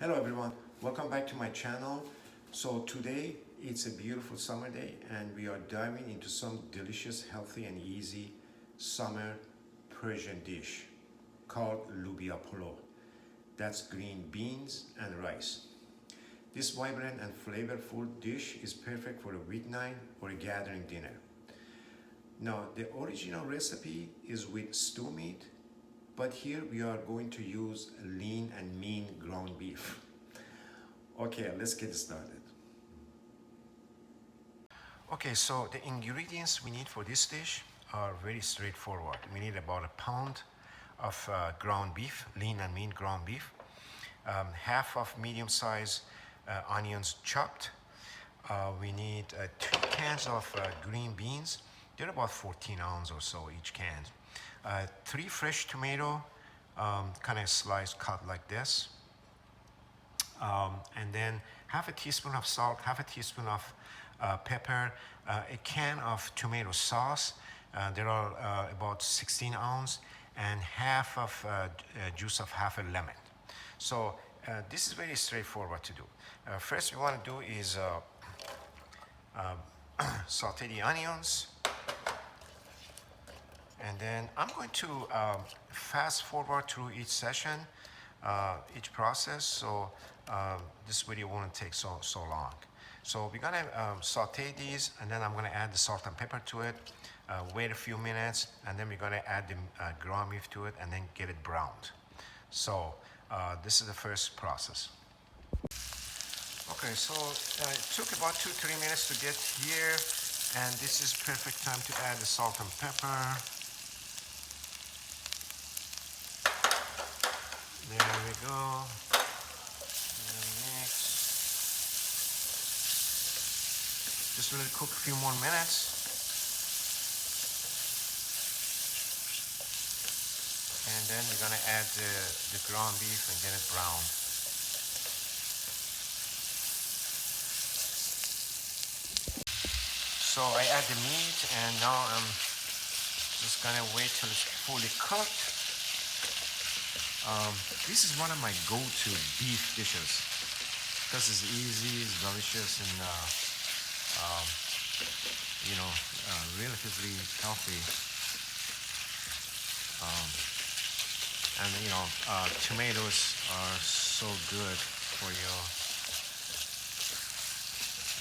Hello everyone, welcome back to my channel. So today it's a beautiful summer day and we are diving into some delicious, healthy and easy summer Persian dish called Lubia Polo. That's green beans and rice. This vibrant and flavorful dish is perfect for a weeknight or a gathering dinner. Now the original recipe is with stew meat, but here we are going to use lean and mean ground beef. Okay, let's get started. Okay, so the ingredients we need for this dish are very straightforward. We need about a pound of ground beef, lean and mean ground beef, half of medium-sized onions chopped. We need 2 cans of green beans. They're about 14 ounces or so each can. 3 fresh tomato, kind of sliced, cut like this. And then half a teaspoon of salt, half a teaspoon of pepper, a can of tomato sauce. There are about 16 ounces, and half of juice of half a lemon. So this is very straightforward to do. First, we want to do is saute the onions. And then I'm going to fast forward through each session, each process, so this video won't take so long. So we're gonna saute these, and then I'm gonna add the salt and pepper to it, wait a few minutes, and then we're gonna add the ground beef to it, and then get it browned. So this is the first process. Okay, so it took about 2-3 minutes to get here, and this is perfect time to add the salt and pepper. There we go. Mix. Just let it cook a few more minutes. And then we're gonna add the ground beef and get it browned. So I add the meat, and now I'm just gonna wait till it's fully cooked. This is one of my go-to beef dishes because it's easy, it's delicious, and relatively healthy. And tomatoes are so good for you,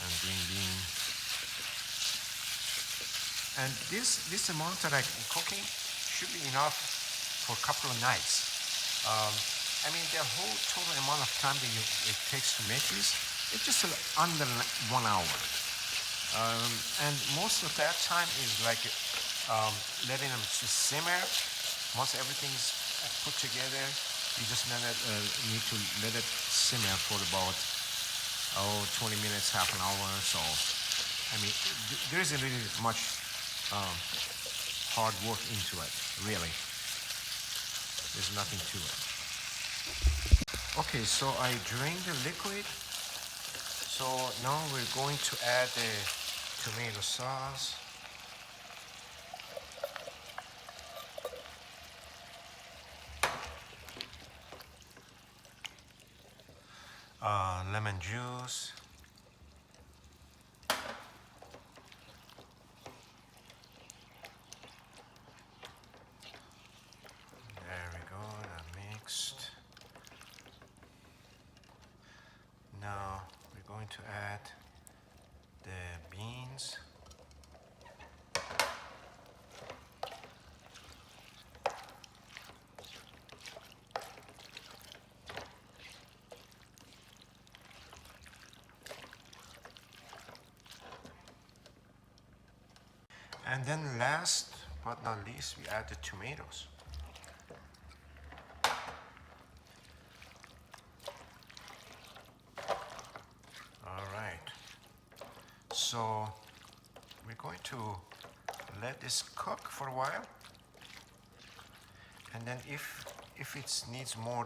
and green bean. And this amount that I'm cooking should be enough for a couple of nights. I mean, the whole total amount of time that it takes to make this, it's just under 1 hour. And most of that time is like letting them to simmer. Once everything's put together, you just need to let it simmer for about 20 minutes, half an hour or so. I mean, there isn't really much hard work into it, really. There's nothing to it. Okay, so I drained the liquid. So now we're going to add the tomato sauce. Lemon juice. There we go, that mixed. Now we're going to add the beans. And then last but not least, we add the tomatoes. All right. So we're going to let this cook for a while. And then if it needs more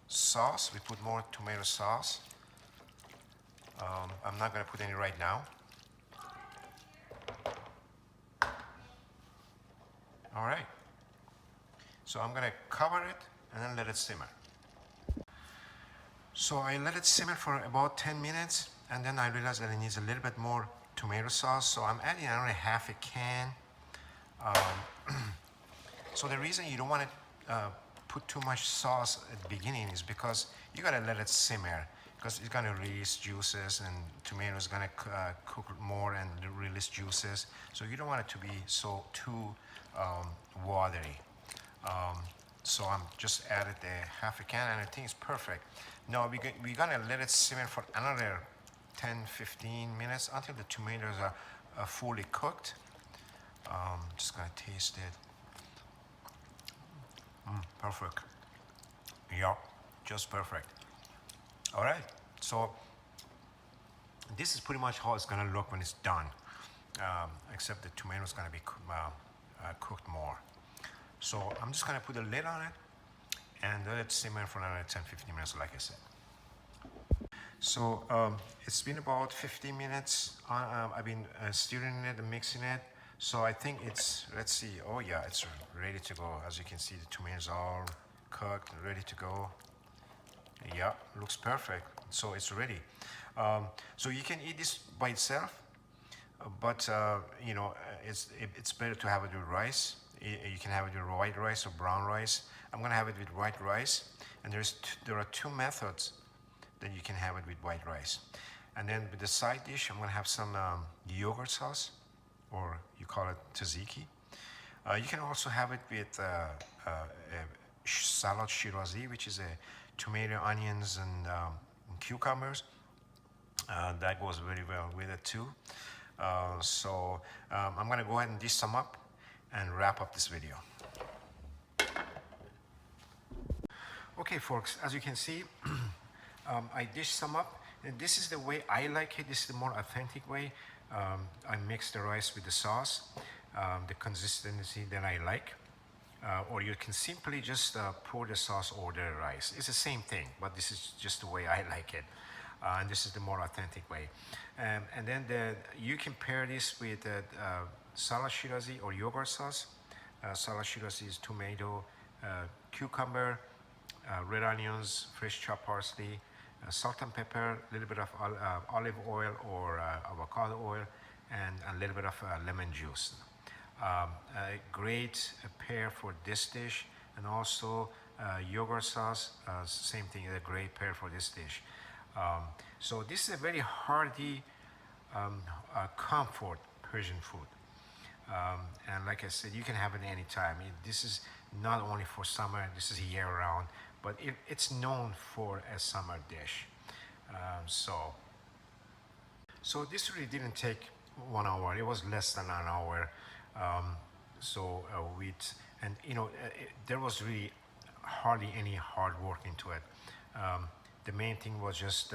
sauce, we put more tomato sauce. I'm not gonna put any right now. All right. So I'm gonna cover it and then let it simmer. So I let it simmer for about 10 minutes, and then I realized that it needs a little bit more tomato sauce, so I'm adding only half a can. So the reason you don't want to put too much sauce at the beginning is because you gotta let it simmer, because it's gonna release juices, and tomato is gonna cook more and release juices. So you don't want it to be too watery. So I'm just added the half a can, and I think it's perfect. Now we're gonna let it simmer for another 10-15 minutes until the tomatoes are fully cooked. Just gonna taste it. Perfect. Yeah, just perfect. All right, so this is pretty much how it's gonna look when it's done, except the tomato is gonna be cooked more. So I'm just gonna put a lid on it and let it simmer for another 10-15 minutes, like I said. So it's been about 15 minutes. I've been stirring it and mixing it. So I think it's, let's see, oh yeah, it's ready to go. As you can see, the tomatoes are cooked and ready to go. Yeah, looks perfect. So it's ready. So you can eat this by itself, but you know, it's better to have it with rice. You can have it with white rice or brown rice. I'm gonna have it with white rice, and there are two methods that you can have it with white rice. And then with the side dish, I'm gonna have some yogurt sauce, or you call it tzatziki. You can also have it with salad shirazi, which is a tomato, onions, and cucumbers. That goes very well with it too. So I'm gonna go ahead and dish some up and wrap up this video. Okay folks, as you can see, I dished some up, and this is the way I like it. This is the more authentic way. I mix the rice with the sauce, the consistency that I like. Or you can simply just pour the sauce over the rice. It's the same thing, but this is just the way I like it. And this is the more authentic way. And then you can pair this with salad shirazi or yogurt sauce. Salad shirazi is tomato, cucumber, red onions, fresh chopped parsley, salt and pepper, a little bit of olive oil or avocado oil, and a little bit of lemon juice. A great pair for this dish, and also yogurt sauce, same thing, a great pair for this dish. So this is a very hearty, comfort Persian food. And like I said, you can have it anytime. This is not only for summer, this is year round, but it's known for a summer dish. So this really didn't take 1 hour. It was less than an hour. There was really hardly any hard work into it. The main thing was just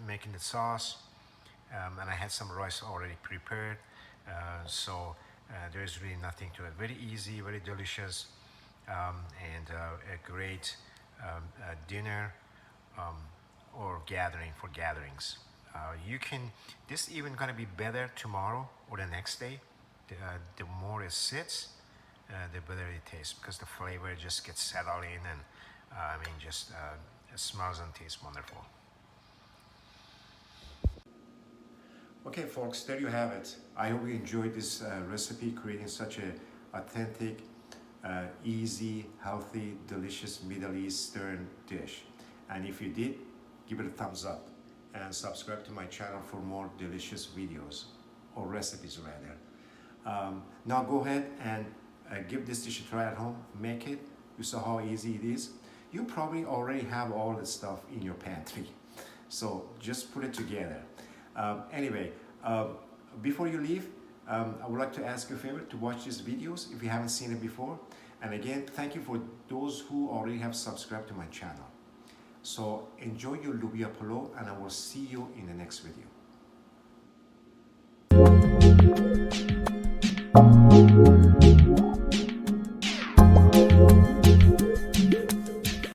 making the sauce, and I had some rice already prepared. There's really nothing to it. Very easy, very delicious, and a great dinner or for gatherings. This even gonna be better tomorrow or the next day. The more it sits, the better it tastes, because the flavor just gets settled in, and it smells and tastes wonderful. Okay folks, there you have it. I hope you enjoyed this recipe, creating such a authentic, easy, healthy, delicious Middle Eastern dish. And if you did, give it a thumbs up and subscribe to my channel for more delicious videos, or recipes rather. Now go ahead and give this dish a try at home. Make it. You saw how easy it is. You probably already have all the stuff in your pantry, so just put it together. Anyway, before you leave, I would like to ask you a favor to watch these videos if you haven't seen it before. And again, thank you for those who already have subscribed to my channel. So enjoy your Lubia Polo, and I will see you in the next video.